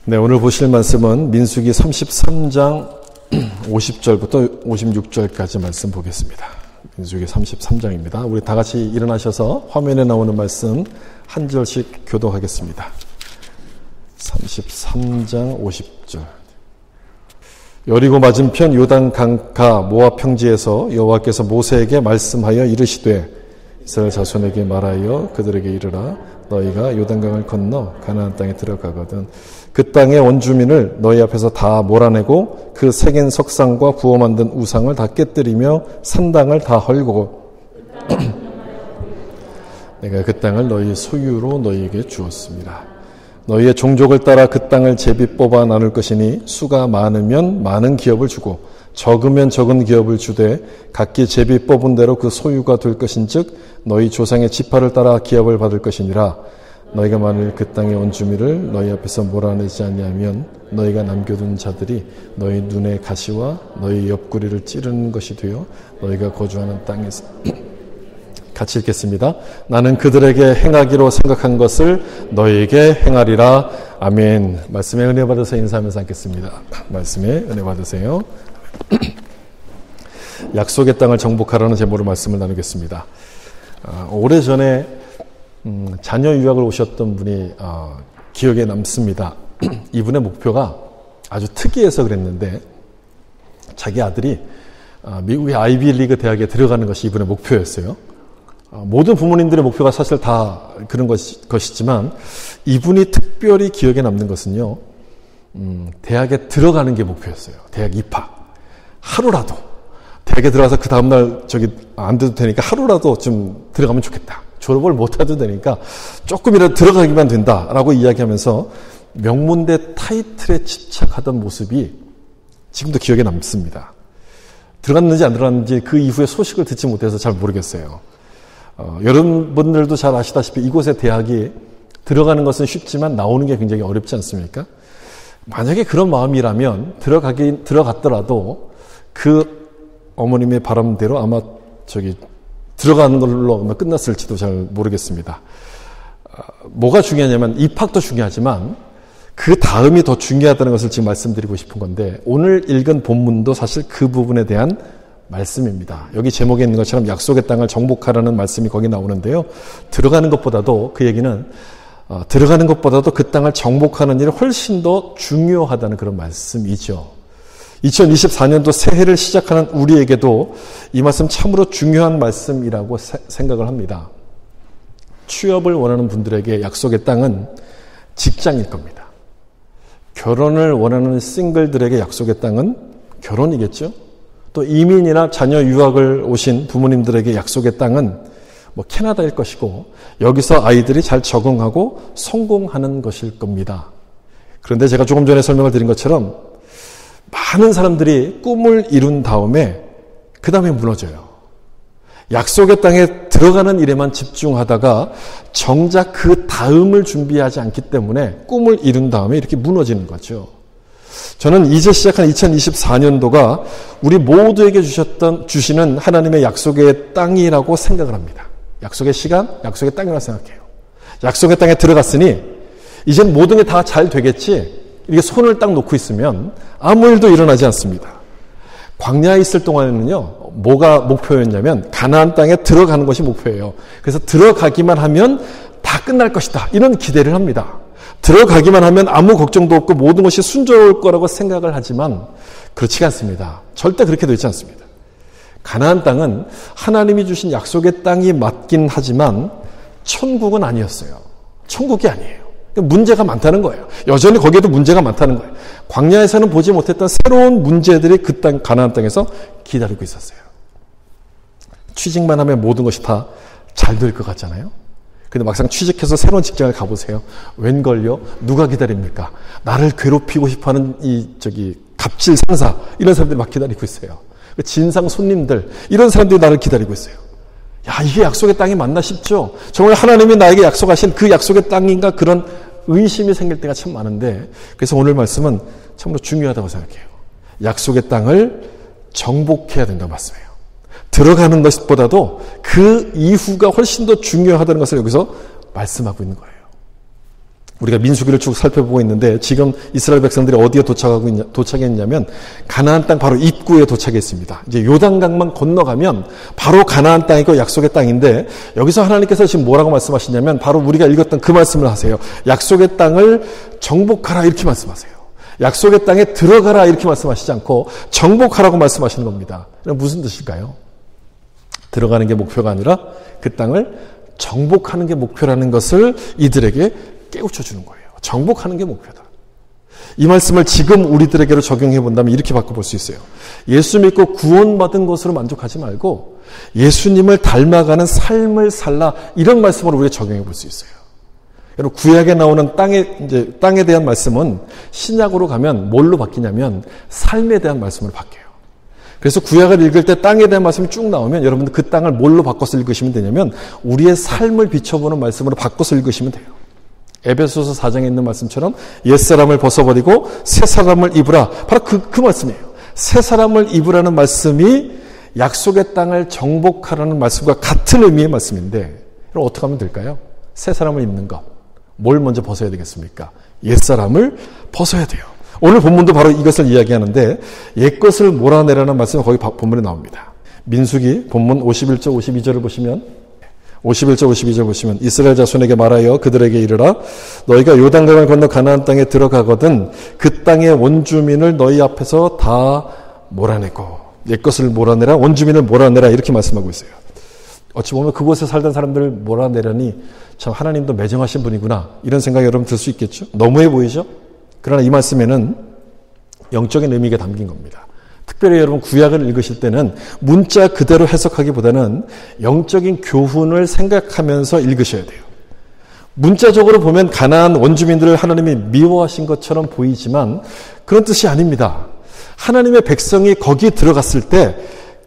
네, 오늘 보실 말씀은 민수기 33장 50절부터 56절까지 말씀 보겠습니다. 민수기 33장입니다. 우리 다 같이 일어나셔서 화면에 나오는 말씀 한 절씩 교독하겠습니다. 33장 50절. 여리고 맞은편 요단 강가 모압 평지에서 여호와께서 모세에게 말씀하여 이르시되 이스라엘 자손에게 말하여 그들에게 이르라 너희가 요단강을 건너 가나안 땅에 들어가거든 그 땅의 원주민을 너희 앞에서 다 몰아내고 그 새긴 석상과 구워 만든 우상을 다 깨뜨리며 산당을 다 헐고 내가 그 땅을 너희 소유로 너희에게 주었습니다. 너희의 종족을 따라 그 땅을 제비 뽑아 나눌 것이니 수가 많으면 많은 기업을 주고 적으면 적은 기업을 주되 각기 제비 뽑은 대로 그 소유가 될 것인즉 너희 조상의 지파를 따라 기업을 받을 것이니라. 너희가 만일 그 땅의 원주민을 너희 앞에서 몰아내지 아니하면 너희가 남겨둔 자들이 너희 눈의 가시와 너희 옆구리를 찌르는 것이 되어 너희가 거주하는 땅에서 같이 읽겠습니다. 나는 그들에게 행하기로 생각한 것을 너희에게 행하리라. 아멘. 말씀에 은혜 받으서 인사하면서 앉겠습니다. 말씀에 은혜 받으세요. 약속의 땅을 정복하라는 제목으로 말씀을 나누겠습니다. 오래전에 자녀 유학을 오셨던 분이 기억에 남습니다. 이분의 목표가 아주 특이해서 그랬는데 자기 아들이 미국의 아이비리그 대학에 들어가는 것이 이분의 목표였어요. 모든 부모님들의 목표가 사실 다 그런 것이지만 이분이 특별히 기억에 남는 것은요. 대학에 들어가는 게 목표였어요. 대학 입학. 하루라도 대학에 들어가서 그 다음날 안 돼도 되니까 하루라도 좀 들어가면 좋겠다. 졸업을 못해도 되니까 조금이라도 들어가기만 된다라고 이야기하면서 명문대 타이틀에 집착하던 모습이 지금도 기억에 남습니다. 들어갔는지 안 들어갔는지 그 이후에 소식을 듣지 못해서 잘 모르겠어요. 여러분들도 잘 아시다시피 이곳의 대학이 들어가는 것은 쉽지만 나오는 게 굉장히 어렵지 않습니까? 만약에 그런 마음이라면 들어갔더라도 그 어머님의 바람대로 아마 들어가는 걸로 아마 끝났을지도 잘 모르겠습니다. 뭐가 중요하냐면 입학도 중요하지만 그 다음이 더 중요하다는 것을 지금 말씀드리고 싶은 건데 오늘 읽은 본문도 사실 그 부분에 대한 말씀입니다. 여기 제목에 있는 것처럼 약속의 땅을 정복하라는 말씀이 거기 나오는데요. 들어가는 것보다도 그 얘기는 들어가는 것보다도 그 땅을 정복하는 일이 훨씬 더 중요하다는 그런 말씀이죠. 2024년도 새해를 시작하는 우리에게도 이 말씀 참으로 중요한 말씀이라고 생각을 합니다. 취업을 원하는 분들에게 약속의 땅은 직장일 겁니다. 결혼을 원하는 싱글들에게 약속의 땅은 결혼이겠죠. 또 이민이나 자녀 유학을 오신 부모님들에게 약속의 땅은 캐나다일 것이고 여기서 아이들이 잘 적응하고 성공하는 것일 겁니다. 그런데 제가 조금 전에 설명을 드린 것처럼 많은 사람들이 꿈을 이룬 다음에 그 다음에 무너져요. 약속의 땅에 들어가는 일에만 집중하다가 정작 그 다음을 준비하지 않기 때문에 꿈을 이룬 다음에 이렇게 무너지는 거죠. 저는 이제 시작한 2024년도가 우리 모두에게 주시는 하나님의 약속의 땅이라고 생각을 합니다. 약속의 시간, 약속의 땅이라고 생각해요. 약속의 땅에 들어갔으니 이젠 모든 게 다 잘 되겠지. 이렇게 손을 딱 놓고 있으면 아무 일도 일어나지 않습니다. 광야에 있을 동안에는요, 뭐가 목표였냐면 가나안 땅에 들어가는 것이 목표예요. 그래서 들어가기만 하면 다 끝날 것이다. 이런 기대를 합니다. 들어가기만 하면 아무 걱정도 없고 모든 것이 순조로울 거라고 생각을 하지만 그렇지가 않습니다. 절대 그렇게 되지 않습니다. 가나안 땅은 하나님이 주신 약속의 땅이 맞긴 하지만 천국은 아니었어요. 천국이 아니에요. 문제가 많다는 거예요. 여전히 거기에도 문제가 많다는 거예요. 광야에서는 보지 못했던 새로운 문제들이 그 땅, 가나안 땅에서 기다리고 있었어요. 취직만 하면 모든 것이 다 잘 될 것 같잖아요. 근데 막상 취직해서 새로운 직장을 가보세요. 웬걸요? 누가 기다립니까? 나를 괴롭히고 싶어하는 갑질 상사 이런 사람들이 막 기다리고 있어요. 진상 손님들 이런 사람들이 나를 기다리고 있어요. 야, 이게 약속의 땅이 맞나 싶죠? 정말 하나님이 나에게 약속하신 그 약속의 땅인가 그런 의심이 생길 때가 참 많은데 그래서 오늘 말씀은 참으로 중요하다고 생각해요. 약속의 땅을 정복해야 된다고 말씀해요. 들어가는 것보다도 그 이후가 훨씬 더 중요하다는 것을 여기서 말씀하고 있는 거예요. 우리가 민수기를 쭉 살펴보고 있는데 지금 이스라엘 백성들이 어디에 도착했냐면 가나안 땅 바로 입구에 도착했습니다. 이제 요단강만 건너가면 바로 가나안 땅이고 약속의 땅인데 여기서 하나님께서 지금 뭐라고 말씀하시냐면 바로 우리가 읽었던 그 말씀을 하세요. 약속의 땅을 정복하라 이렇게 말씀하세요. 약속의 땅에 들어가라 이렇게 말씀하시지 않고 정복하라고 말씀하시는 겁니다. 그럼 무슨 뜻일까요? 들어가는 게 목표가 아니라 그 땅을 정복하는 게 목표라는 것을 이들에게 깨우쳐 주는 거예요. 정복하는 게 목표다. 이 말씀을 지금 우리들에게로 적용해 본다면 이렇게 바꿔볼 수 있어요. 예수 믿고 구원받은 것으로 만족하지 말고 예수님을 닮아가는 삶을 살라 이런 말씀으로 우리가 적용해 볼 수 있어요. 여러분 구약에 나오는 땅에 대한 말씀은 신약으로 가면 뭘로 바뀌냐면 삶에 대한 말씀으로 바뀌어요. 그래서 구약을 읽을 때 땅에 대한 말씀이 쭉 나오면 여러분들 그 땅을 뭘로 바꿔서 읽으시면 되냐면 우리의 삶을 비춰보는 말씀으로 바꿔서 읽으시면 돼요. 에베소서 4장에 있는 말씀처럼 옛사람을 벗어버리고 새사람을 입으라. 바로 그 말씀이에요. 새사람을 입으라는 말씀이 약속의 땅을 정복하라는 말씀과 같은 의미의 말씀인데 그럼 어떻게 하면 될까요? 새사람을 입는 것. 뭘 먼저 벗어야 되겠습니까? 옛사람을 벗어야 돼요. 오늘 본문도 바로 이것을 이야기하는데 옛것을 몰아내라는 말씀이 거기 본문에 나옵니다. 민수기 본문 51절 52절을 보시면 51절 52절 보시면 이스라엘 자손에게 말하여 그들에게 이르라 너희가 요단강을 건너 가나안 땅에 들어가거든 그 땅의 원주민을 너희 앞에서 다 몰아내고 옛것을 몰아내라 원주민을 몰아내라 이렇게 말씀하고 있어요. 어찌 보면 그곳에 살던 사람들을 몰아내려니 참 하나님도 매정하신 분이구나 이런 생각이 여러분 들 수 있겠죠. 너무해 보이죠. 그러나 이 말씀에는 영적인 의미가 담긴 겁니다. 특별히 여러분 구약을 읽으실 때는 문자 그대로 해석하기보다는 영적인 교훈을 생각하면서 읽으셔야 돼요. 문자적으로 보면 가나안 원주민들을 하나님이 미워하신 것처럼 보이지만 그런 뜻이 아닙니다. 하나님의 백성이 거기 들어갔을 때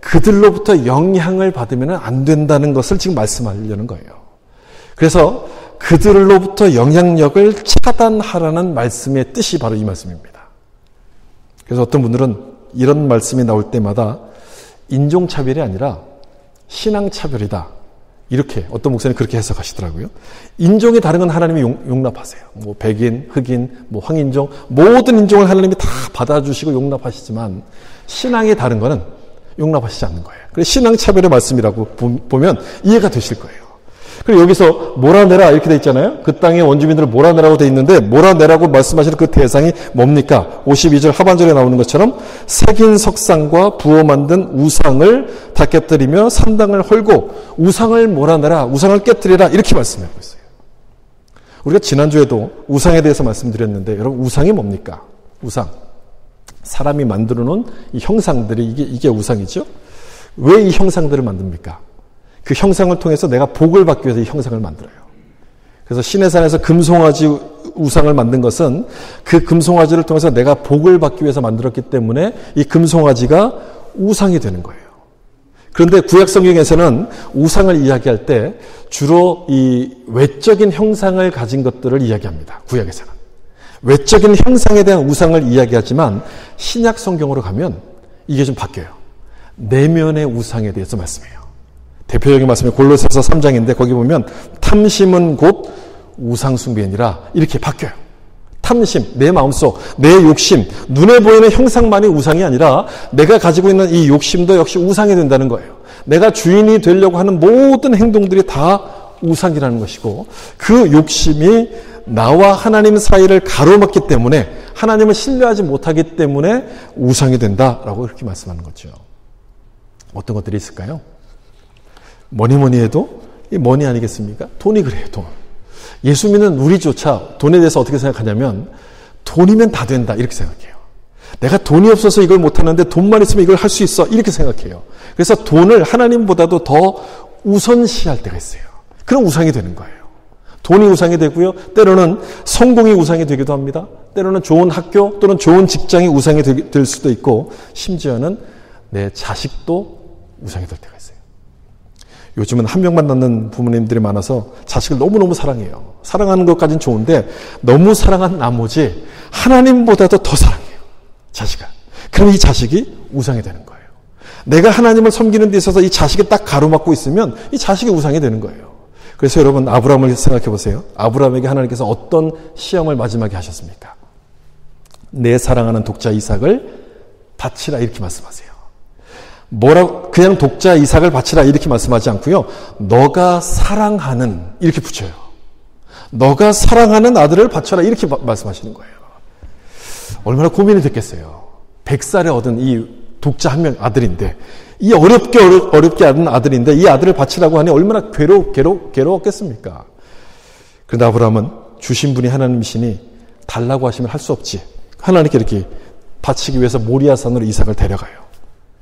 그들로부터 영향을 받으면 안 된다는 것을 지금 말씀하려는 거예요. 그래서 그들로부터 영향력을 차단하라는 말씀의 뜻이 바로 이 말씀입니다. 그래서 어떤 분들은 이런 말씀이 나올 때마다 인종차별이 아니라 신앙차별이다. 이렇게 어떤 목사님이 그렇게 해석하시더라고요. 인종이 다른 건 하나님이 용납하세요. 뭐 백인, 흑인, 뭐 황인종 모든 인종을 하나님이 다 받아주시고 용납하시지만 신앙이 다른 거는 용납하시지 않는 거예요. 그래서 신앙차별의 말씀이라고 보면 이해가 되실 거예요. 그리고 여기서 몰아내라 이렇게 돼 있잖아요. 그 땅의 원주민들을 몰아내라고 돼 있는데 몰아내라고 말씀하시는 그 대상이 뭡니까? 52절 하반절에 나오는 것처럼 새긴 석상과 부어 만든 우상을 다 깨뜨리며 산당을 헐고 우상을 몰아내라 우상을 깨뜨리라 이렇게 말씀하고 있어요. 우리가 지난주에도 우상에 대해서 말씀드렸는데 여러분 우상이 뭡니까? 우상. 사람이 만들어 놓은 이 형상들이 이게 우상이죠. 왜 이 형상들을 만듭니까? 그 형상을 통해서 내가 복을 받기 위해서 이 형상을 만들어요. 그래서 시내산에서 금송아지 우상을 만든 것은 그 금송아지를 통해서 내가 복을 받기 위해서 만들었기 때문에 이 금송아지가 우상이 되는 거예요. 그런데 구약 성경에서는 우상을 이야기할 때 주로 이 외적인 형상을 가진 것들을 이야기합니다. 구약에서는. 외적인 형상에 대한 우상을 이야기하지만 신약 성경으로 가면 이게 좀 바뀌어요. 내면의 우상에 대해서 말씀해요. 대표적인 말씀이 골로새서 3장인데 거기 보면 탐심은 곧 우상숭배니라 이렇게 바뀌어요. 탐심, 내 마음속, 내 욕심, 눈에 보이는 형상만이 우상이 아니라 내가 가지고 있는 이 욕심도 역시 우상이 된다는 거예요. 내가 주인이 되려고 하는 모든 행동들이 다 우상이라는 것이고 그 욕심이 나와 하나님 사이를 가로막기 때문에 하나님을 신뢰하지 못하기 때문에 우상이 된다라고 그렇게 말씀하는 거죠. 어떤 것들이 있을까요? 뭐니 해도 이 머니 아니겠습니까? 돈이 그래요, 돈. 예수 믿는 우리조차 돈에 대해서 어떻게 생각하냐면 돈이면 다 된다 이렇게 생각해요. 내가 돈이 없어서 이걸 못하는데 돈만 있으면 이걸 할 수 있어 이렇게 생각해요. 그래서 돈을 하나님보다도 더 우선시할 때가 있어요. 그럼 우상이 되는 거예요. 돈이 우상이 되고요. 때로는 성공이 우상이 되기도 합니다. 때로는 좋은 학교 또는 좋은 직장이 우상이 될 수도 있고 심지어는 내 자식도 우상이 될 때가 있어요. 요즘은 한 명만 낳는 부모님들이 많아서 자식을 너무너무 사랑해요. 사랑하는 것까지는 좋은데 너무 사랑한 나머지 하나님보다도 더 사랑해요. 자식을. 그럼 이 자식이 우상이 되는 거예요. 내가 하나님을 섬기는 데 있어서 이 자식이 딱 가로막고 있으면 이 자식이 우상이 되는 거예요. 그래서 여러분 아브라함을 생각해 보세요. 아브라함에게 하나님께서 어떤 시험을 마지막에 하셨습니까? 내 사랑하는 독자 이삭을 바치라 이렇게 말씀하세요. 그냥 독자 이삭을 바치라 이렇게 말씀하지 않고요. 너가 사랑하는 이렇게 붙여요. 너가 사랑하는 아들을 바쳐라 이렇게 말씀하시는 거예요. 얼마나 고민이 됐겠어요. 100살에 얻은 이 독자 한 명 아들인데 이 어렵게 얻은 아들인데 이 아들을 바치라고 하니 얼마나 괴로웠겠습니까? 그런데 아브라함은 주신 분이 하나님이시니 달라고 하시면 할 수 없지. 하나님께 이렇게 바치기 위해서 모리아산으로 이삭을 데려가요.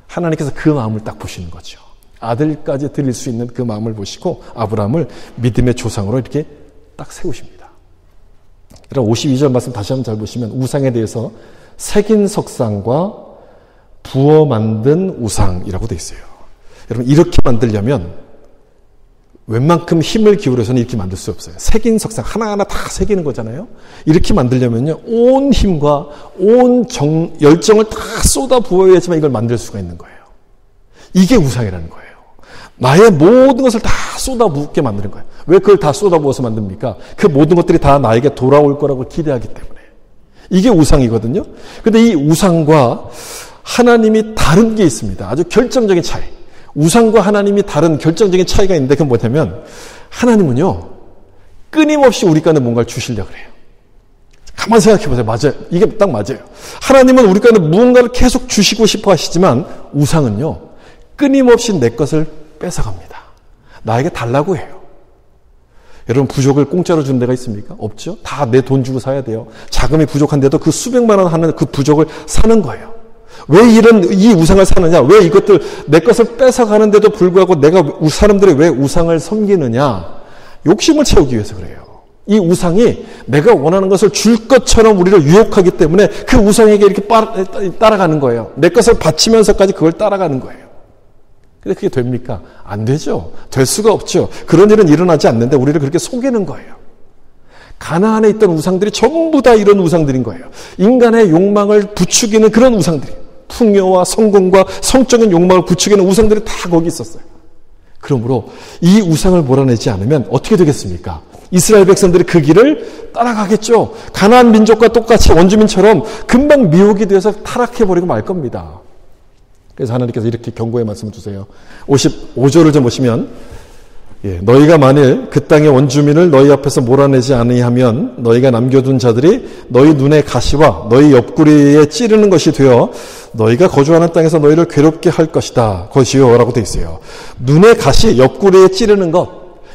하나님께서 그 마음을 딱 보시는 거죠. 아들까지 드릴 수 있는 그 마음을 보시고 아브라함을 믿음의 조상으로 이렇게 딱 세우십니다. 여러분 52절 말씀 다시 한번 잘 보시면 우상에 대해서 새긴 석상과 부어 만든 우상이라고 되어 있어요. 여러분 이렇게 만들려면 웬만큼 힘을 기울여서는 이렇게 만들 수 없어요. 새긴 석상 하나하나 다 새기는 거잖아요. 이렇게 만들려면요 온 힘과 온 열정을 다 쏟아 부어야지만 이걸 만들 수가 있는 거예요. 이게 우상이라는 거예요. 나의 모든 것을 다 쏟아 부게 만드는 거예요. 왜 그걸 다 쏟아 부어서 만듭니까? 그 모든 것들이 다 나에게 돌아올 거라고 기대하기 때문에. 이게 우상이거든요. 그런데 이 우상과 하나님이 다른 게 있습니다. 아주 결정적인 차이. 우상과 하나님이 다른 결정적인 차이가 있는데 그건 뭐냐면 하나님은요 끊임없이 우리 가운데 뭔가를 주시려고 그래요. 가만히 생각해 보세요. 맞아요. 이게 딱 맞아요. 하나님은 우리 가운데 무언가를 계속 주시고 싶어 하시지만 우상은요 끊임없이 내 것을 뺏어갑니다. 나에게 달라고 해요. 여러분 부족을 공짜로 준 데가 있습니까? 없죠. 다 내 돈 주고 사야 돼요. 자금이 부족한데도 그 수백만 원 하는 그 부족을 사는 거예요. 왜 이 우상을 사느냐? 왜 이것들 내 것을 뺏어가는데도 불구하고 내가 사람들이 왜 우상을 섬기느냐? 욕심을 채우기 위해서 그래요. 이 우상이 내가 원하는 것을 줄 것처럼 우리를 유혹하기 때문에 그 우상에게 이렇게 따라가는 거예요. 내 것을 바치면서까지 그걸 따라가는 거예요. 근데 그게 됩니까? 안 되죠. 될 수가 없죠. 그런 일은 일어나지 않는데 우리를 그렇게 속이는 거예요. 가나안에 있던 우상들이 전부 다 이런 우상들인 거예요. 인간의 욕망을 부추기는 그런 우상들이에요. 풍요와 성공과 성적인 욕망을 부추기는 우상들이 다 거기 있었어요. 그러므로 이 우상을 몰아내지 않으면 어떻게 되겠습니까? 이스라엘 백성들이 그 길을 따라가겠죠. 가나안 민족과 똑같이 원주민처럼 금방 미혹이 되어서 타락해버리고 말 겁니다. 그래서 하나님께서 이렇게 경고의 말씀을 주세요. 55절을 좀 보시면 너희가 만일 그 땅의 원주민을 너희 앞에서 몰아내지 아니하면 너희가 남겨둔 자들이 너희 눈의 가시와 너희 옆구리에 찌르는 것이 되어 너희가 거주하는 땅에서 너희를 괴롭게 할 것이요 라고 되어 있어요. 눈의 가시, 옆구리에 찌르는 것,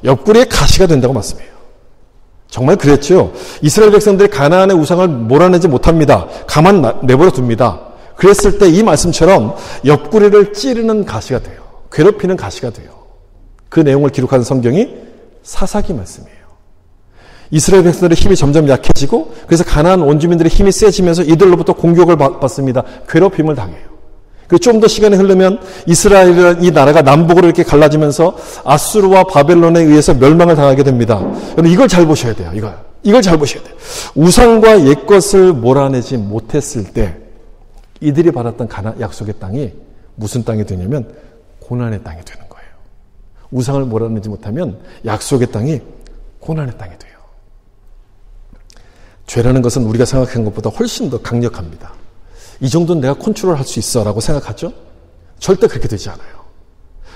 옆구리에 가시가 된다고 말씀해요. 정말 그랬죠. 이스라엘 백성들이 가나안의 우상을 몰아내지 못합니다. 가만 내버려 둡니다. 그랬을 때 이 말씀처럼 옆구리를 찌르는 가시가 돼요. 괴롭히는 가시가 돼요. 그 내용을 기록한 성경이 사사기 말씀이에요. 이스라엘 백성들의 힘이 점점 약해지고 그래서 가나안 원주민들의 힘이 세지면서 이들로부터 공격을 받습니다. 괴롭힘을 당해요. 그리고 좀 더 시간이 흐르면 이스라엘 이 나라가 남북으로 이렇게 갈라지면서 아수르와 바벨론에 의해서 멸망을 당하게 됩니다. 여러분 이걸 잘 보셔야 돼요. 이걸 잘 보셔야 돼요. 우상과 옛것을 몰아내지 못했을 때 이들이 받았던 약속의 땅이 무슨 땅이 되냐면 고난의 땅이 되는 거예요. 우상을 몰아내지 못하면 약속의 땅이 고난의 땅이 돼요. 죄라는 것은 우리가 생각한 것보다 훨씬 더 강력합니다. 이 정도는 내가 컨트롤할 수 있어 라고 생각하죠? 절대 그렇게 되지 않아요.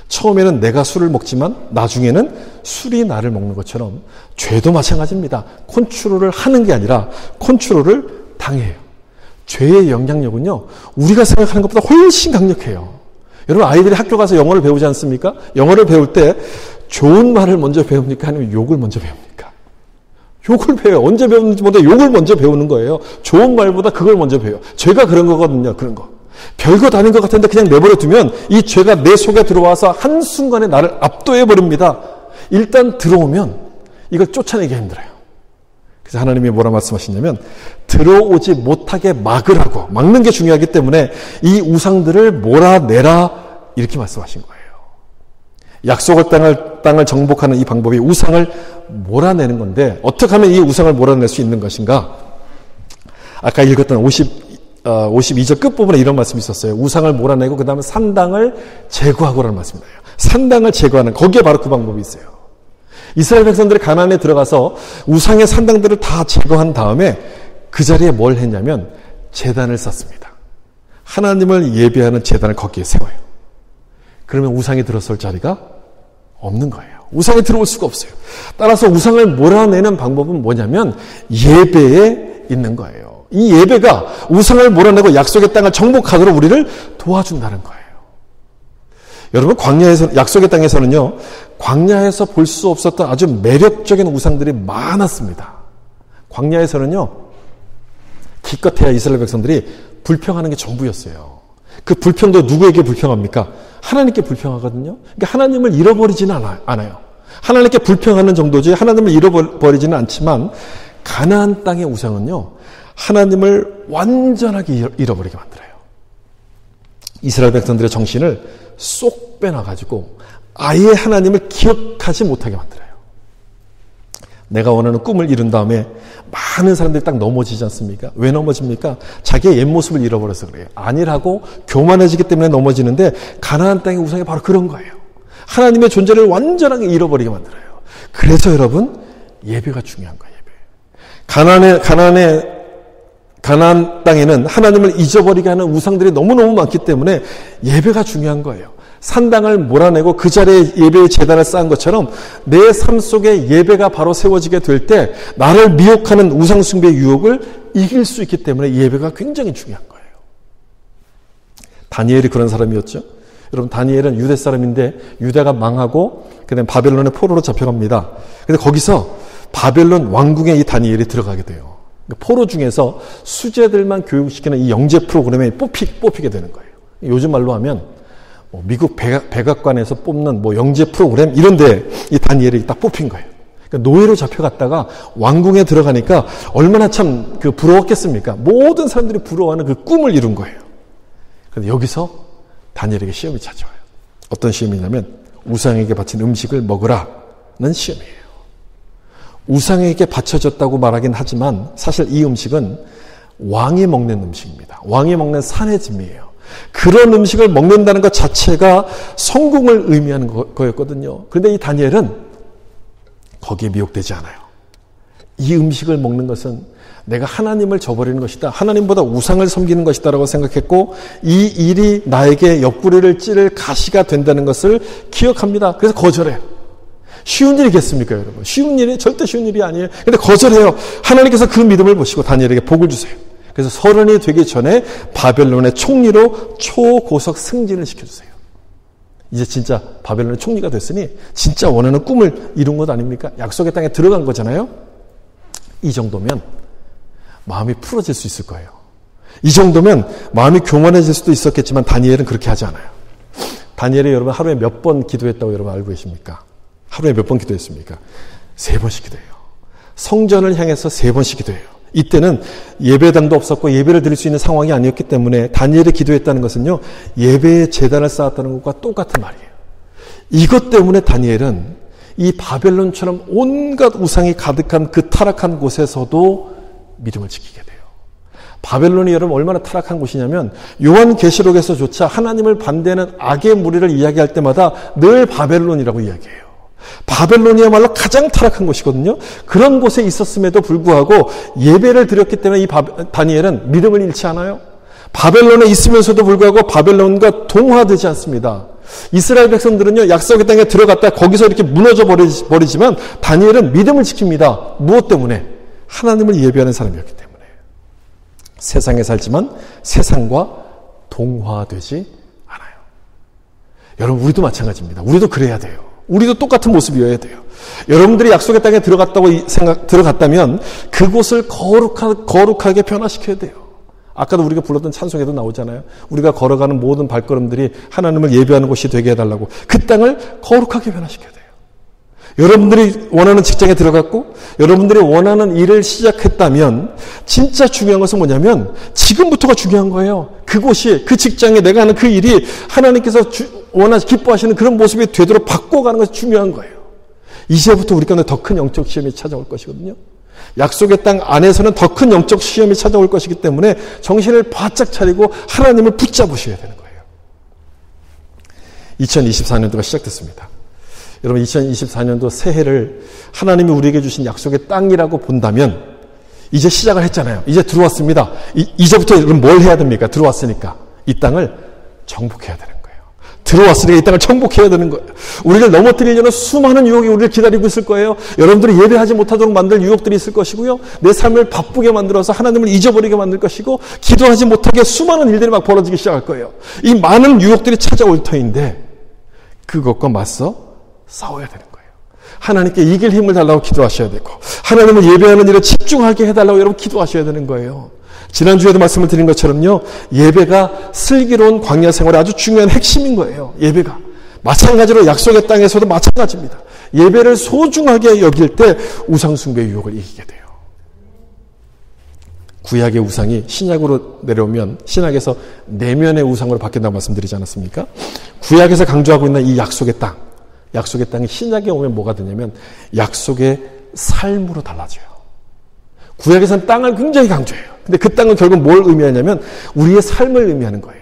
처음에는 내가 술을 먹지만 나중에는 술이 나를 먹는 것처럼 죄도 마찬가지입니다. 컨트롤을 하는 게 아니라 컨트롤을 당해요. 죄의 영향력은요, 우리가 생각하는 것보다 훨씬 강력해요. 여러분 아이들이 학교 가서 영어를 배우지 않습니까? 영어를 배울 때 좋은 말을 먼저 배웁니까? 아니면 욕을 먼저 배웁니까? 욕을 배워요. 언제 배우는지 모르는데 욕을 먼저 배우는 거예요. 좋은 말보다 그걸 먼저 배워요. 죄가 그런 거거든요. 그런 거. 별것 아닌 것 같은데 그냥 내버려 두면 이 죄가 내 속에 들어와서 한순간에 나를 압도해 버립니다. 일단 들어오면 이걸 쫓아내기 힘들어요. 그래서 하나님이 뭐라 말씀하시냐면 들어오지 못하게 막으라고, 막는 게 중요하기 때문에 이 우상들을 몰아내라 이렇게 말씀하신 거예요. 약속의 땅을 정복하는 이 방법이 우상을 몰아내는 건데 어떻게 하면 이 우상을 몰아낼 수 있는 것인가? 아까 읽었던 52절 끝부분에 이런 말씀이 있었어요. 우상을 몰아내고 그 다음에 산당을 제거하고라는 말씀이에요. 산당을 제거하는, 거기에 바로 그 방법이 있어요. 이스라엘 백성들이 가나안에 들어가서 우상의 산당들을 다 제거한 다음에 그 자리에 뭘 했냐면 제단을 쌓습니다. 하나님을 예배하는 제단을 거기에 세워요. 그러면 우상이 들어설 자리가 없는 거예요. 우상이 들어올 수가 없어요. 따라서 우상을 몰아내는 방법은 뭐냐면 예배에 있는 거예요. 이 예배가 우상을 몰아내고 약속의 땅을 정복하도록 우리를 도와준다는 거예요. 여러분, 광야에서, 약속의 땅에서는요, 광야에서 볼 수 없었던 아주 매력적인 우상들이 많았습니다. 광야에서는요, 기껏해야 이스라엘 백성들이 불평하는 게 전부였어요. 그 불평도 누구에게 불평합니까? 하나님께 불평하거든요. 그러니까 하나님을 잃어버리지는 않아요. 하나님께 불평하는 정도지 하나님을 잃어버리지는 않지만 가나안 땅의 우상은요, 하나님을 완전하게 잃어버리게 만들어요. 이스라엘 백성들의 정신을 쏙 빼놔가지고 아예 하나님을 기억하지 못하게 만들어요. 내가 원하는 꿈을 이룬 다음에 많은 사람들이 딱 넘어지지 않습니까? 왜 넘어집니까? 자기의 옛 모습을 잃어버려서 그래요. 아니라고 교만해지기 때문에 넘어지는데 가나안 땅의 우상이 바로 그런 거예요. 하나님의 존재를 완전하게 잃어버리게 만들어요. 그래서 여러분, 예배가 중요한 거예요. 예배. 가나안 땅에는 하나님을 잊어버리게 하는 우상들이 너무너무 많기 때문에 예배가 중요한 거예요. 산당을 몰아내고 그 자리에 예배의 제단을 쌓은 것처럼 내 삶 속에 예배가 바로 세워지게 될 때 나를 미혹하는 우상숭배의 유혹을 이길 수 있기 때문에 예배가 굉장히 중요한 거예요. 다니엘이 그런 사람이었죠. 여러분, 다니엘은 유대 사람인데 유다가 망하고 그다음에 바벨론의 포로로 잡혀갑니다. 근데 거기서 바벨론 왕궁에 이 다니엘이 들어가게 돼요. 포로 중에서 수재들만 교육시키는 이 영재 프로그램에 뽑히게 되는 거예요. 요즘 말로 하면 미국 백악관에서 뽑는 영재 프로그램 이런데 이 다니엘이 딱 뽑힌 거예요. 그러니까 노예로 잡혀갔다가 왕궁에 들어가니까 얼마나 참 부러웠겠습니까? 모든 사람들이 부러워하는 그 꿈을 이룬 거예요. 그런데 여기서 다니엘에게 시험이 찾아와요. 어떤 시험이냐면 우상에게 바친 음식을 먹으라는 시험이에요. 우상에게 바쳐졌다고 말하긴 하지만 사실 이 음식은 왕이 먹는 음식입니다. 왕이 먹는 산의 짐이에요. 그런 음식을 먹는다는 것 자체가 성공을 의미하는 거였거든요. 그런데 이 다니엘은 거기에 미혹되지 않아요. 이 음식을 먹는 것은 내가 하나님을 저버리는 것이다. 하나님보다 우상을 섬기는 것이다 라고 생각했고 이 일이 나에게 옆구리를 찌를 가시가 된다는 것을 기억합니다. 그래서 거절해요. 쉬운 일이겠습니까, 여러분? 쉬운 일이 절대 쉬운 일이 아니에요. 근데 거절해요. 하나님께서 그 믿음을 보시고 다니엘에게 복을 주세요. 그래서 30이 되기 전에 바벨론의 총리로 초고속 승진을 시켜주세요. 이제 진짜 바벨론의 총리가 됐으니 진짜 원하는 꿈을 이룬 것 아닙니까? 약속의 땅에 들어간 거잖아요. 이 정도면 마음이 풀어질 수 있을 거예요. 이 정도면 마음이 교만해질 수도 있었겠지만 다니엘은 그렇게 하지 않아요. 다니엘이 여러분 하루에 몇 번 기도했다고 여러분 알고 계십니까? 하루에 몇 번 기도했습니까? 3번씩 기도해요. 성전을 향해서 3번씩 기도해요. 이때는 예배당도 없었고 예배를 드릴 수 있는 상황이 아니었기 때문에 다니엘이 기도했다는 것은요, 예배의 제단을 쌓았다는 것과 똑같은 말이에요. 이것 때문에 다니엘은 이 바벨론처럼 온갖 우상이 가득한 그 타락한 곳에서도 믿음을 지키게 돼요. 바벨론이 여러분 얼마나 타락한 곳이냐면 요한계시록에서조차 하나님을 반대하는 악의 무리를 이야기할 때마다 늘 바벨론이라고 이야기해요. 바벨론이야말로 가장 타락한 곳이거든요. 그런 곳에 있었음에도 불구하고 예배를 드렸기 때문에 이 다니엘은 믿음을 잃지 않아요. 바벨론에 있으면서도 불구하고 바벨론과 동화되지 않습니다. 이스라엘 백성들은요, 약속의 땅에 들어갔다 거기서 이렇게 무너져 버리지만 다니엘은 믿음을 지킵니다. 무엇 때문에? 하나님을 예배하는 사람이었기 때문에. 세상에 살지만 세상과 동화되지 않아요. 여러분, 우리도 마찬가지입니다. 우리도 그래야 돼요. 우리도 똑같은 모습이어야 돼요. 여러분들이 약속의 땅에 들어갔다면 그곳을 거룩하게 변화시켜야 돼요. 아까도 우리가 불렀던 찬송에도 나오잖아요. 우리가 걸어가는 모든 발걸음들이 하나님을 예배하는 곳이 되게 해달라고. 그 땅을 거룩하게 변화시켜야 돼요. 여러분들이 원하는 직장에 들어갔고 여러분들이 원하는 일을 시작했다면 진짜 중요한 것은 뭐냐면 지금부터가 중요한 거예요. 그곳이, 그 직장에 내가 하는 그 일이 하나님께서 기뻐하시는 그런 모습이 되도록 바꿔가는 것이 중요한 거예요. 이제부터 우리 가운데 더 큰 영적 시험이 찾아올 것이거든요. 약속의 땅 안에서는 더 큰 영적 시험이 찾아올 것이기 때문에 정신을 바짝 차리고 하나님을 붙잡으셔야 되는 거예요. 2024년도가 시작됐습니다. 여러분 2024년도 새해를 하나님이 우리에게 주신 약속의 땅이라고 본다면 이제 시작을 했잖아요. 이제 들어왔습니다. 이제부터 여러분 뭘 해야 됩니까? 들어왔으니까 이 땅을 정복해야 되는 거예요. 들어왔으니까 이 땅을 정복해야 되는 거예요. 우리를 넘어뜨리려는 수많은 유혹이 우리를 기다리고 있을 거예요. 여러분들이 예배하지 못하도록 만들 유혹들이 있을 것이고요. 내 삶을 바쁘게 만들어서 하나님을 잊어버리게 만들 것이고 기도하지 못하게 수많은 일들이 막 벌어지기 시작할 거예요. 이 많은 유혹들이 찾아올 터인데 그것과 맞서 싸워야 되는 거예요. 하나님께 이길 힘을 달라고 기도하셔야 되고 하나님을 예배하는 일에 집중하게 해달라고 여러분 기도하셔야 되는 거예요. 지난주에도 말씀을 드린 것처럼요. 예배가 슬기로운 광야 생활의 아주 중요한 핵심인 거예요. 예배가. 마찬가지로 약속의 땅에서도 마찬가지입니다. 예배를 소중하게 여길 때 우상숭배의 유혹을 이기게 돼요. 구약의 우상이 신약으로 내려오면 신약에서 내면의 우상으로 바뀐다고 말씀드리지 않았습니까? 구약에서 강조하고 있는 이 약속의 땅. 약속의 땅이 신약에 오면 뭐가 되냐면 약속의 삶으로 달라져요. 구약에서는 땅을 굉장히 강조해요. 근데 그 땅은 결국 뭘 의미하냐면 우리의 삶을 의미하는 거예요.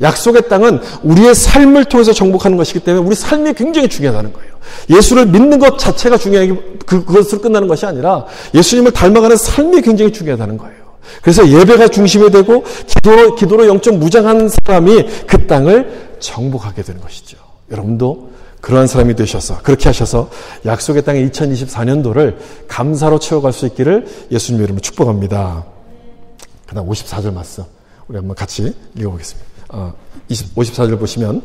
약속의 땅은 우리의 삶을 통해서 정복하는 것이기 때문에 우리 삶이 굉장히 중요하다는 거예요. 예수를 믿는 것 자체가 중요하게 그것으로 끝나는 것이 아니라 예수님을 닮아가는 삶이 굉장히 중요하다는 거예요. 그래서 예배가 중심이 되고 기도로 영적 무장한 사람이 그 땅을 정복하게 되는 것이죠. 여러분도 그러한 사람이 되셔서 그렇게 하셔서 약속의 땅의 2024년도를 감사로 채워갈 수 있기를 예수님의 이름으로 축복합니다. 그 다음 54절 말씀 우리 한번 같이 읽어보겠습니다. 54절 보시면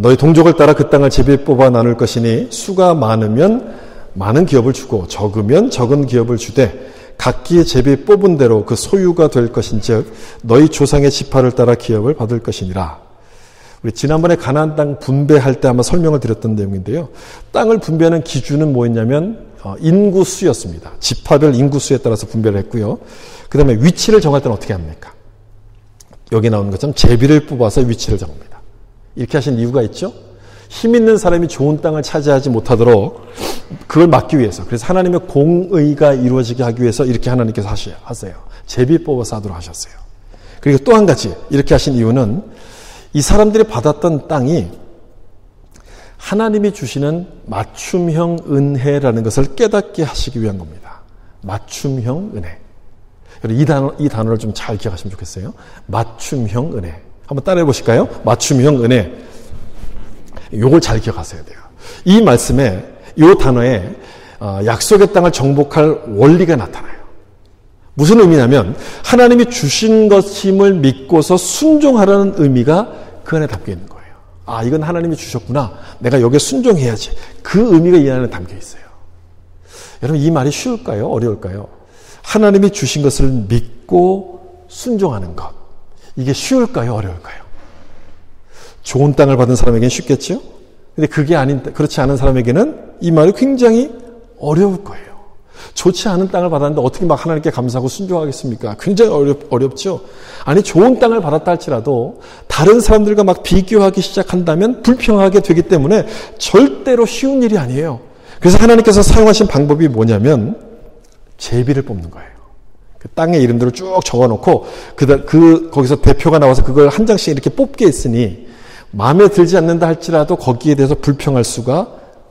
너희 동족을 따라 그 땅을 제비 뽑아 나눌 것이니 수가 많으면 많은 기업을 주고 적으면 적은 기업을 주되 각기의 제비 뽑은 대로 그 소유가 될 것인즉 너희 조상의 지파를 따라 기업을 받을 것이니라. 우리 지난번에 가나안 땅 분배할 때 한번 설명을 드렸던 내용인데요. 땅을 분배하는 기준은 뭐였냐면 인구수였습니다. 지파별 인구수에 따라서 분배를 했고요. 그 다음에 위치를 정할 때는 어떻게 합니까? 여기 나오는 것처럼 제비를 뽑아서 위치를 정합니다. 이렇게 하신 이유가 있죠. 힘 있는 사람이 좋은 땅을 차지하지 못하도록 그걸 막기 위해서, 그래서 하나님의 공의가 이루어지게 하기 위해서 이렇게 하나님께서 하세요. 제비 뽑아서 하도록 하셨어요. 그리고 또 한 가지 이렇게 하신 이유는 이 사람들이 받았던 땅이 하나님이 주시는 맞춤형 은혜라는 것을 깨닫게 하시기 위한 겁니다. 맞춤형 은혜. 이 단어를 좀 잘 기억하시면 좋겠어요. 맞춤형 은혜. 한번 따라해 보실까요? 맞춤형 은혜. 요걸 잘 기억하셔야 돼요. 이 말씀에, 이 단어에 약속의 땅을 정복할 원리가 나타나요. 무슨 의미냐면 하나님이 주신 것임을 믿고서 순종하라는 의미가 그 안에 담겨 있는 거예요. 아, 이건 하나님이 주셨구나. 내가 여기에 순종해야지. 그 의미가 이 안에 담겨 있어요. 여러분, 이 말이 쉬울까요? 어려울까요? 하나님이 주신 것을 믿고 순종하는 것. 이게 쉬울까요? 어려울까요? 좋은 땅을 받은 사람에게는 쉽겠죠? 근데 그렇지 않은 사람에게는 이 말이 굉장히 어려울 거예요. 좋지 않은 땅을 받았는데 어떻게 막 하나님께 감사하고 순종하겠습니까? 굉장히 어렵죠? 아니, 좋은 땅을 받았다 할지라도 다른 사람들과 막 비교하기 시작한다면 불평하게 되기 때문에 절대로 쉬운 일이 아니에요. 그래서 하나님께서 사용하신 방법이 뭐냐면 제비를 뽑는 거예요. 그 땅의 이름들을 쭉 적어놓고 거기서 대표가 나와서 그걸 한 장씩 이렇게 뽑게 했으니 마음에 들지 않는다 할지라도 거기에 대해서 불평할 수가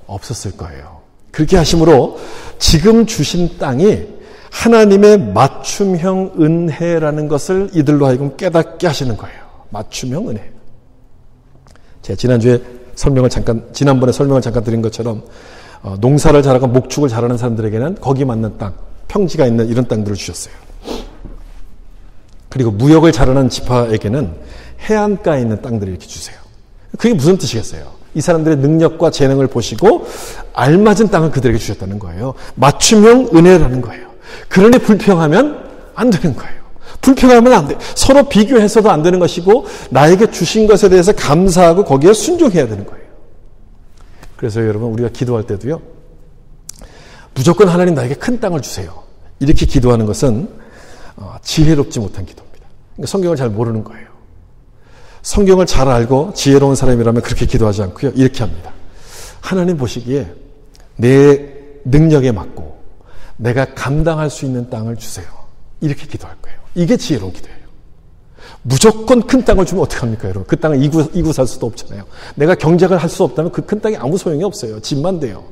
없었을 거예요. 그렇게 하심으로 지금 주신 땅이 하나님의 맞춤형 은혜라는 것을 이들로 하여금 깨닫게 하시는 거예요. 맞춤형 은혜. 제가 지난번에 설명을 잠깐 드린 것처럼 농사를 잘하고 목축을 잘하는 사람들에게는 거기 맞는 땅, 평지가 있는 이런 땅들을 주셨어요. 그리고 무역을 잘하는 지파에게는 해안가에 있는 땅들을 이렇게 주세요. 그게 무슨 뜻이겠어요? 이 사람들의 능력과 재능을 보시고 알맞은 땅을 그들에게 주셨다는 거예요. 맞춤형 은혜라는 거예요. 그러니 불평하면 안 되는 거예요. 불평하면 안 돼. 서로 비교해서도 안 되는 것이고 나에게 주신 것에 대해서 감사하고 거기에 순종해야 되는 거예요. 그래서 여러분, 우리가 기도할 때도요, 무조건 하나님 나에게 큰 땅을 주세요. 이렇게 기도하는 것은 지혜롭지 못한 기도입니다. 그러니까 성경을 잘 모르는 거예요. 성경을 잘 알고 지혜로운 사람이라면 그렇게 기도하지 않고요. 이렇게 합니다. 하나님 보시기에 내 능력에 맞고 내가 감당할 수 있는 땅을 주세요. 이렇게 기도할 거예요. 이게 지혜로운 기도예요. 무조건 큰 땅을 주면 어떡합니까, 여러분? 그 땅을 이구 살 수도 없잖아요. 내가 경작을 할 수 없다면 그 큰 땅이 아무 소용이 없어요. 집만 돼요.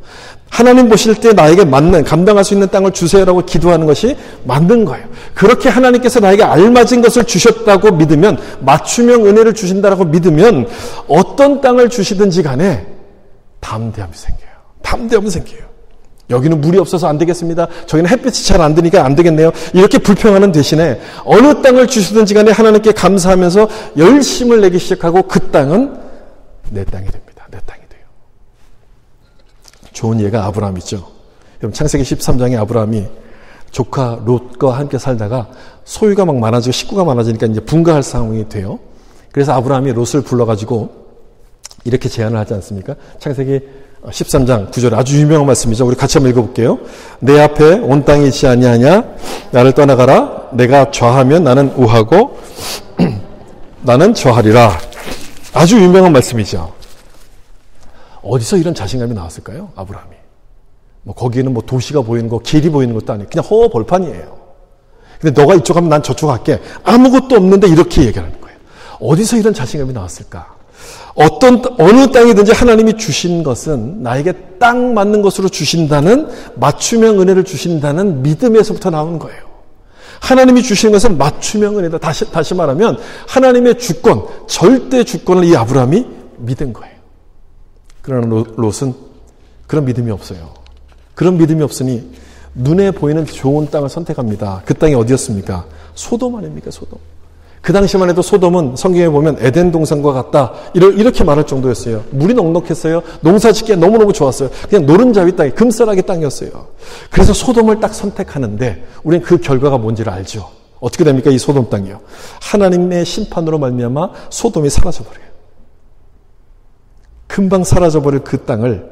하나님 보실 때 나에게 맞는, 감당할 수 있는 땅을 주세요라고 기도하는 것이 맞는 거예요. 그렇게 하나님께서 나에게 알맞은 것을 주셨다고 믿으면, 맞춤형 은혜를 주신다라고 믿으면 어떤 땅을 주시든지 간에 담대함이 생겨요. 담대함이 생겨요. 여기는 물이 없어서 안 되겠습니다. 저기는 햇빛이 잘 안 드니까 안 되겠네요. 이렇게 불평하는 대신에 어느 땅을 주시든지 간에 하나님께 감사하면서 열심을 내기 시작하고 그 땅은 내 땅이 됩니다. 내 땅이 돼요. 좋은 예가 아브라함이죠. 여러분 창세기 13장에 아브라함이 조카 롯과 함께 살다가 소유가 막 많아지고 식구가 많아지니까 이제 분가할 상황이 돼요. 그래서 아브라함이 롯을 불러가지고 이렇게 제안을 하지 않습니까? 창세기 13장 9절에 아주 유명한 말씀이죠. 우리 같이 한번 읽어볼게요. 내 앞에 온 땅이 있지 아니하냐? 나를 떠나가라. 내가 좌하면 나는 우하고 나는 좌하리라. 아주 유명한 말씀이죠. 어디서 이런 자신감이 나왔을까요? 아브라함이. 거기에는 도시가 보이는 거, 길이 보이는 것도 아니에요. 그냥 벌판이에요. 근데 너가 이쪽 가면 난 저쪽 갈게. 아무것도 없는데 이렇게 얘기하는 거예요. 어디서 이런 자신감이 나왔을까? 어느 땅이든지 하나님이 주신 것은 나에게 딱 맞는 것으로 주신다는 맞춤형 은혜를 주신다는 믿음에서부터 나오는 거예요. 하나님이 주신 것은 맞춤형 은혜다. 다시 말하면 하나님의 주권, 절대 주권을 이 아브라함이 믿은 거예요. 그러나 롯은 그런 믿음이 없어요. 그런 믿음이 없으니 눈에 보이는 좋은 땅을 선택합니다. 그 땅이 어디였습니까? 소돔 아닙니까? 소돔. 그 당시만 해도 소돔은 성경에 보면 에덴 동산과 같다. 이렇게 말할 정도였어요. 물이 넉넉했어요. 농사 짓기에 너무너무 좋았어요. 그냥 노른자위 땅이, 금싸라기 땅이었어요. 그래서 소돔을 딱 선택하는데 우리는 그 결과가 뭔지를 알죠. 어떻게 됩니까? 이 소돔 땅이요. 하나님의 심판으로 말미암아 소돔이 사라져버려요. 금방 사라져버릴 그 땅을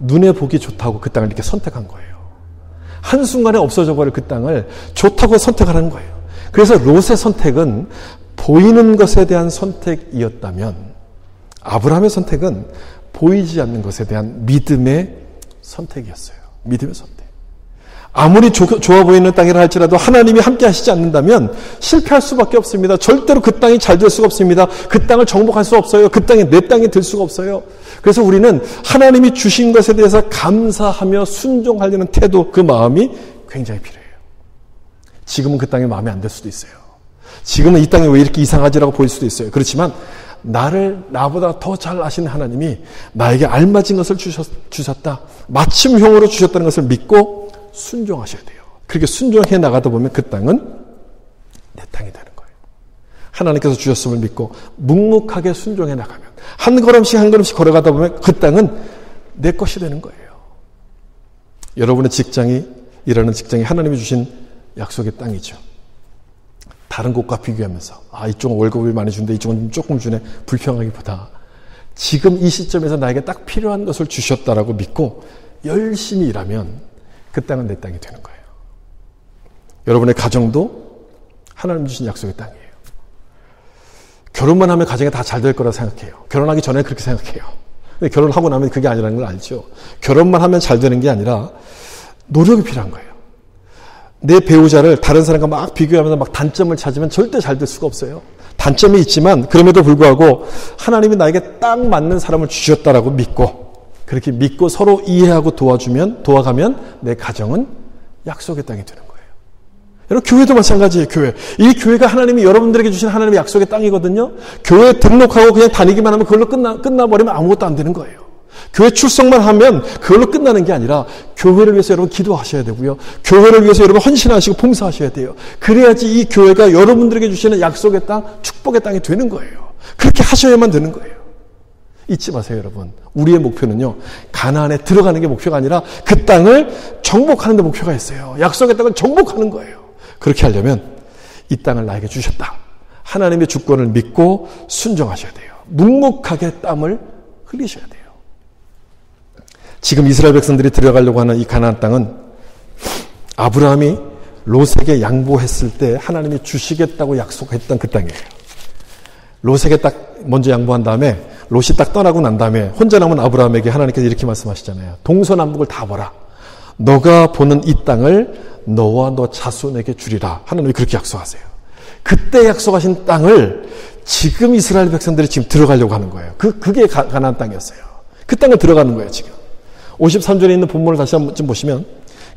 눈에 보기 좋다고 그 땅을 이렇게 선택한 거예요. 한순간에 없어져버릴 그 땅을 좋다고 선택하는 거예요. 그래서 롯의 선택은 보이는 것에 대한 선택이었다면 아브라함의 선택은 보이지 않는 것에 대한 믿음의 선택이었어요. 믿음의 선택. 아무리 좋아 보이는 땅이라 할지라도 하나님이 함께 하시지 않는다면 실패할 수밖에 없습니다. 절대로 그 땅이 잘 될 수가 없습니다. 그 땅을 정복할 수 없어요. 그 땅이 내 땅이 될 수가 없어요. 그래서 우리는 하나님이 주신 것에 대해서 감사하며 순종하려는 태도, 그 마음이 굉장히 필요해요. 지금은 그 땅이 마음에 안 들 수도 있어요. 지금은 이 땅이 왜 이렇게 이상하지라고 보일 수도 있어요. 그렇지만 나보다 더 잘 아시는 하나님이 나에게 알맞은 것을 주셨다. 맞춤형으로 주셨다는 것을 믿고 순종하셔야 돼요. 그렇게 순종해 나가다 보면 그 땅은 내 땅이 되는 거예요. 하나님께서 주셨음을 믿고 묵묵하게 순종해 나가면 한 걸음씩 한 걸음씩 걸어가다 보면 그 땅은 내 것이 되는 거예요. 여러분의 직장이, 일하는 직장이 하나님이 주신 약속의 땅이죠. 다른 곳과 비교하면서 이쪽은 월급을 많이 주는데 이쪽은 조금 주네, 불평하기보다 지금 이 시점에서 나에게 딱 필요한 것을 주셨다라고 믿고 열심히 일하면 그 땅은 내 땅이 되는 거예요. 여러분의 가정도 하나님 주신 약속의 땅이에요. 결혼만 하면 가정이 다 잘 될 거라 생각해요. 결혼하기 전에 그렇게 생각해요. 근데 결혼하고 나면 그게 아니라는 걸 알죠. 결혼만 하면 잘 되는 게 아니라 노력이 필요한 거예요. 내 배우자를 다른 사람과 막 비교하면서 막 단점을 찾으면 절대 잘 될 수가 없어요. 단점이 있지만 그럼에도 불구하고 하나님이 나에게 딱 맞는 사람을 주셨다라고 믿고, 그렇게 믿고 서로 이해하고 도와가면 내 가정은 약속의 땅이 되는 거예요. 여러분, 교회도 마찬가지예요. 교회. 이 교회가 하나님이 여러분들에게 주신 하나님의 약속의 땅이거든요. 교회 등록하고 그냥 다니기만 하면 그걸로 끝나버리면 아무것도 안 되는 거예요. 교회 출석만 하면 그걸로 끝나는 게 아니라 교회를 위해서 여러분 기도하셔야 되고요. 교회를 위해서 여러분 헌신하시고 봉사하셔야 돼요. 그래야지 이 교회가 여러분들에게 주시는 약속의 땅, 축복의 땅이 되는 거예요. 그렇게 하셔야만 되는 거예요. 잊지 마세요, 여러분. 우리의 목표는요, 가나안에 들어가는 게 목표가 아니라 그 땅을 정복하는 데 목표가 있어요. 약속의 땅을 정복하는 거예요. 그렇게 하려면 이 땅을 나에게 주셨다. 하나님의 주권을 믿고 순종하셔야 돼요. 묵묵하게 땀을 흘리셔야 돼요. 지금 이스라엘 백성들이 들어가려고 하는 이 가나안 땅은 아브라함이 롯에게 양보했을 때 하나님이 주시겠다고 약속했던 그 땅이에요. 롯에게 딱 먼저 양보한 다음에 롯이 딱 떠나고 난 다음에 혼자 남은 아브라함에게 하나님께서 이렇게 말씀하시잖아요. 동서남북을 다 보라. 너가 보는 이 땅을 너와 너 자손에게 주리라. 하나님이 그렇게 약속하세요. 그때 약속하신 땅을 지금 이스라엘 백성들이 지금 들어가려고 하는 거예요. 그게 가나안 땅이었어요. 그 땅을 들어가는 거예요, 지금. 53절에 있는 본문을 다시 한번 좀 보시면,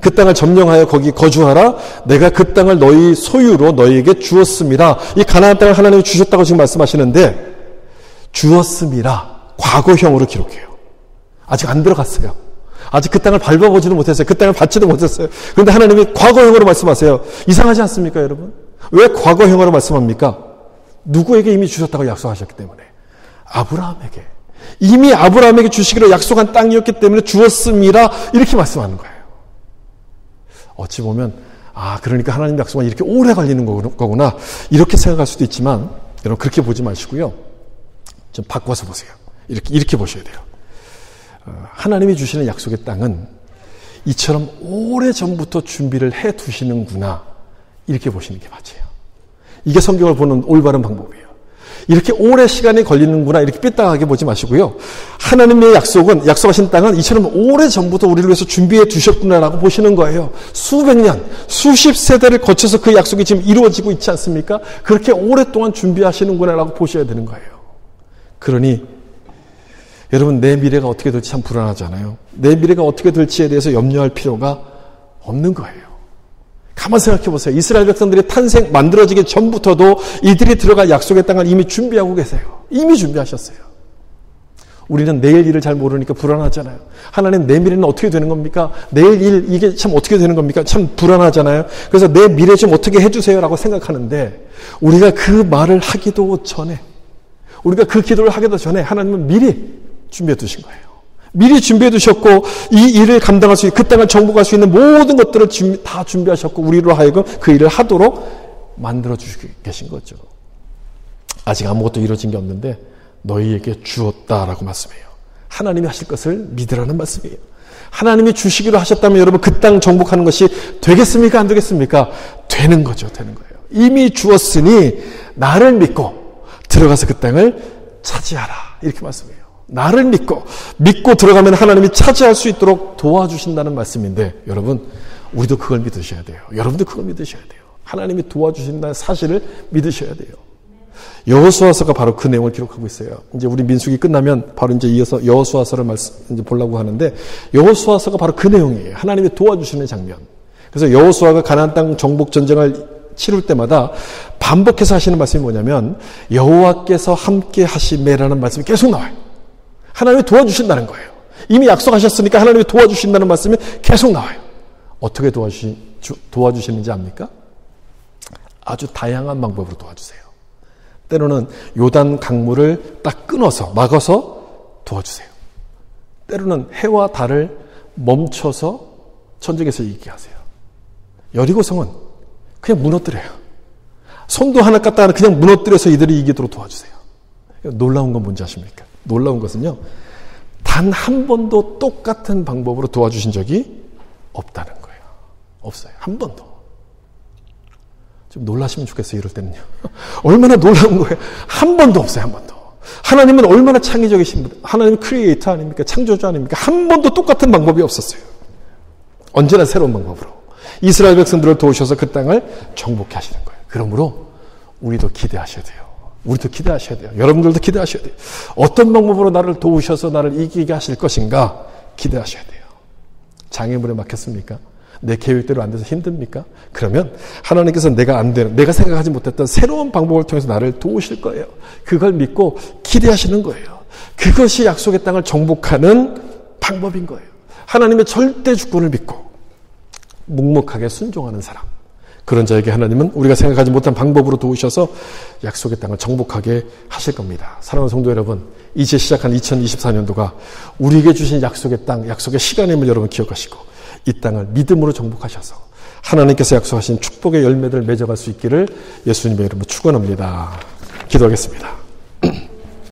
그 땅을 점령하여 거기 거주하라. 내가 그 땅을 너희 소유로 너희에게 주었습니다. 이 가나안 땅을 하나님이 주셨다고 지금 말씀하시는데, 주었습니다. 과거형으로 기록해요. 아직 안 들어갔어요. 아직 그 땅을 밟아보지도 못했어요. 그 땅을 받지도 못했어요. 그런데 하나님이 과거형으로 말씀하세요. 이상하지 않습니까, 여러분? 왜 과거형으로 말씀합니까? 누구에게 이미 주셨다고 약속하셨기 때문에. 아브라함에게. 이미 아브라함에게 주시기로 약속한 땅이었기 때문에 주었습니다. 이렇게 말씀하는 거예요. 어찌 보면 그러니까 하나님 약속은 이렇게 오래 걸리는 거구나. 이렇게 생각할 수도 있지만 여러분 그렇게 보지 마시고요. 좀 바꿔서 보세요. 이렇게 보셔야 돼요. 하나님이 주시는 약속의 땅은 이처럼 오래전부터 준비를 해 두시는구나. 이렇게 보시는 게 맞아요. 이게 성경을 보는 올바른 방법이에요. 이렇게 오래 시간이 걸리는구나 이렇게 삐딱하게 보지 마시고요. 하나님의 약속은, 약속하신 땅은 이처럼 오래전부터 우리를 위해서 준비해 두셨구나라고 보시는 거예요. 수백 년, 수십 세대를 거쳐서 그 약속이 지금 이루어지고 있지 않습니까? 그렇게 오랫동안 준비하시는구나라고 보셔야 되는 거예요. 그러니 여러분 내 미래가 어떻게 될지 참 불안하잖아요. 내 미래가 어떻게 될지에 대해서 염려할 필요가 없는 거예요. 가만 생각해 보세요. 이스라엘 백성들이 만들어지기 전부터도 이들이 들어갈 약속의 땅을 이미 준비하고 계세요. 이미 준비하셨어요. 우리는 내일 일을 잘 모르니까 불안하잖아요. 하나님 내 미래는 어떻게 되는 겁니까? 내일 일 이게 참 어떻게 되는 겁니까? 참 불안하잖아요. 그래서 내 미래 좀 어떻게 해주세요라고 생각하는데 우리가 그 말을 하기도 전에 우리가 그 기도를 하기도 전에 하나님은 미리 준비해 두신 거예요. 미리 준비해 두셨고 이 일을 감당할 수 있는 그 땅을 정복할 수 있는 모든 것들을 다 준비하셨고 우리로 하여금 그 일을 하도록 만들어 주시고 계신 거죠. 아직 아무것도 이루어진 게 없는데 너희에게 주었다라고 말씀해요. 하나님이 하실 것을 믿으라는 말씀이에요. 하나님이 주시기로 하셨다면 여러분 그 땅 정복하는 것이 되겠습니까? 안 되겠습니까? 되는 거죠. 되는 거예요. 이미 주었으니 나를 믿고 들어가서 그 땅을 차지하라. 이렇게 말씀해요. 나를 믿고 들어가면 하나님이 차지할 수 있도록 도와주신다는 말씀인데 여러분 우리도 그걸 믿으셔야 돼요. 여러분도 그걸 믿으셔야 돼요. 하나님이 도와주신다는 사실을 믿으셔야 돼요. 여호수아서가 바로 그 내용을 기록하고 있어요. 이제 우리 민수기 끝나면 바로 이제 이어서 여호수아서를 이제 보려고 하는데 여호수아서가 바로 그 내용이에요. 하나님이 도와주시는 장면. 그래서 여호수아가 가나안 땅 정복 전쟁을 치룰 때마다 반복해서 하시는 말씀이 뭐냐면 여호와께서 함께 하심에라는 말씀이 계속 나와요. 하나님이 도와주신다는 거예요. 이미 약속하셨으니까 하나님이 도와주신다는 말씀이 계속 나와요. 어떻게 도와주시는지 압니까? 아주 다양한 방법으로 도와주세요. 때로는 요단 강물을 딱 끊어서 막아서 도와주세요. 때로는 해와 달을 멈춰서 전쟁에서 이기게 하세요. 여리고성은 그냥 무너뜨려요. 손도 하나 깠다가 그냥 무너뜨려서 이들이 이기도록 도와주세요. 놀라운 건 뭔지 아십니까? 놀라운 것은요. 단 한 번도 똑같은 방법으로 도와주신 적이 없다는 거예요. 없어요. 한 번도. 좀 놀라시면 좋겠어요. 이럴 때는요. 얼마나 놀라운 거예요. 한 번도 없어요. 한 번도. 하나님은 얼마나 창의적이신 분. 하나님은 크리에이터 아닙니까? 창조주 아닙니까? 한 번도 똑같은 방법이 없었어요. 언제나 새로운 방법으로. 이스라엘 백성들을 도우셔서 그 땅을 정복해 하시는 거예요. 그러므로 우리도 기대하셔야 돼요. 우리도 기대하셔야 돼요. 여러분들도 기대하셔야 돼요. 어떤 방법으로 나를 도우셔서 나를 이기게 하실 것인가 기대하셔야 돼요. 장애물에 막혔습니까? 내 계획대로 안 돼서 힘듭니까? 그러면 하나님께서 내가 생각하지 못했던 새로운 방법을 통해서 나를 도우실 거예요. 그걸 믿고 기대하시는 거예요. 그것이 약속의 땅을 정복하는 방법인 거예요. 하나님의 절대 주권을 믿고 묵묵하게 순종하는 사람. 그런 자에게 하나님은 우리가 생각하지 못한 방법으로 도우셔서 약속의 땅을 정복하게 하실 겁니다. 사랑하는 성도 여러분, 이제 시작한 2024년도가 우리에게 주신 약속의 땅, 약속의 시간임을 여러분 기억하시고 이 땅을 믿음으로 정복하셔서 하나님께서 약속하신 축복의 열매들을 맺어갈 수 있기를 예수님의 이름으로 축원합니다. 기도하겠습니다.